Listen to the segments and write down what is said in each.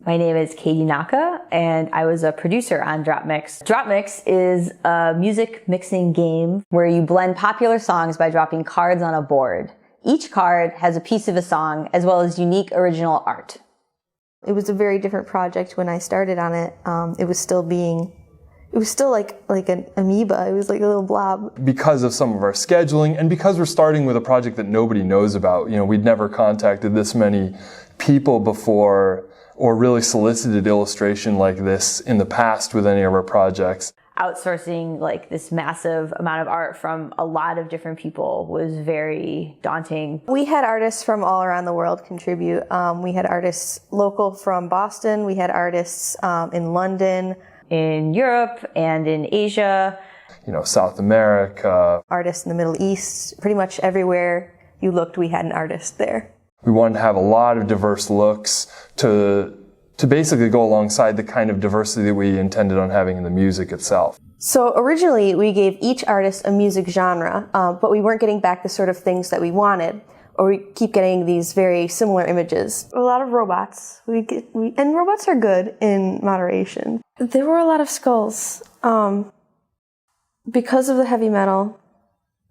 My name is NAKA, and I was a producer on DropMix. DropMix is a music mixing game where you blend popular songs by dropping cards on a board. Each card has a piece of a song as well as unique original art. It was a very different project when I started on it. It was still like an amoeba. It was like a little blob. Because of some of our scheduling and because we're starting with a project that nobody knows about, we'd never contacted this many people before or really solicited illustration like this in the past with any of our projects. Outsourcing like this massive amount of art from a lot of different people was very daunting. We had artists from all around the world contribute. We had artists local from Boston. We had artists in London, in Europe and in Asia. South America. Artists in the Middle East. Pretty much everywhere you looked, we had an artist there. We wanted to have a lot of diverse looks to basically go alongside the kind of diversity that we intended on having in the music itself. So originally we gave each artist a music genre, but we weren't getting back the sort of things that we wanted, or we keep getting these very similar images. A lot of robots, and robots are good in moderation. There were a lot of skulls, because of the heavy metal,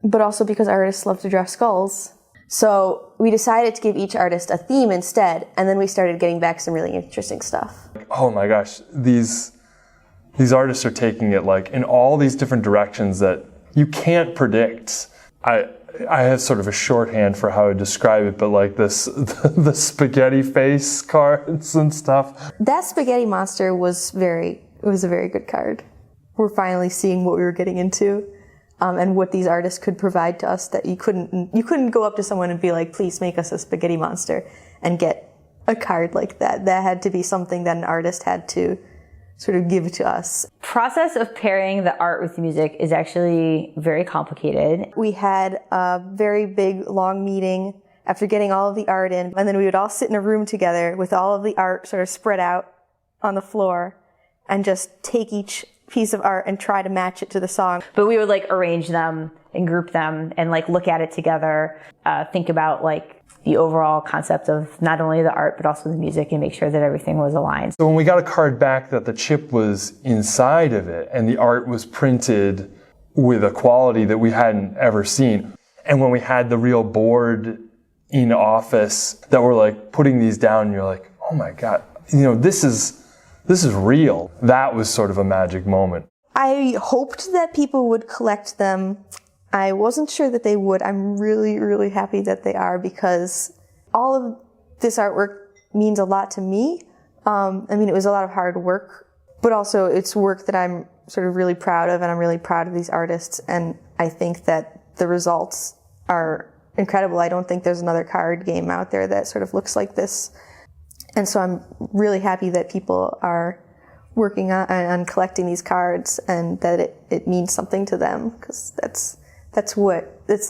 but also because artists love to draw skulls. So we decided to give each artist a theme instead, and then we started getting back some really interesting stuff. Oh my gosh, these artists are taking it like in all these different directions that you can't predict. I have sort of a shorthand for how to describe it, but like the spaghetti face cards and stuff. That spaghetti monster was a very good card. We're finally seeing what we were getting into. And what these artists could provide to us that you couldn't go up to someone and be like, please make us a spaghetti monster and get a card like that. That had to be something that an artist had to sort of give to us. Process of pairing the art with the music is actually very complicated. We had a very big, long meeting after getting all of the art in, and then we would all sit in a room together with all of the art sort of spread out on the floor and just take each piece of art and try to match it to the song. But we would like arrange them and group them and like look at it together, think about like the overall concept of not only the art but also the music and make sure that everything was aligned. So when we got a card back that the chip was inside of it and the art was printed with a quality that we hadn't ever seen, and when we had the real board in office that we're like putting these down and you're like, oh my God, this is real. That was sort of a magic moment. I hoped that people would collect them. I wasn't sure that they would. I'm really, really happy that they are because all of this artwork means a lot to me. It was a lot of hard work, but also it's work that I'm sort of really proud of, and I'm really proud of these artists, and I think that the results are incredible. I don't think there's another card game out there that sort of looks like this. And so I'm really happy that people are working on collecting these cards and that it means something to them, because that's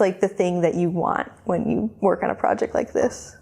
like the thing that you want when you work on a project like this.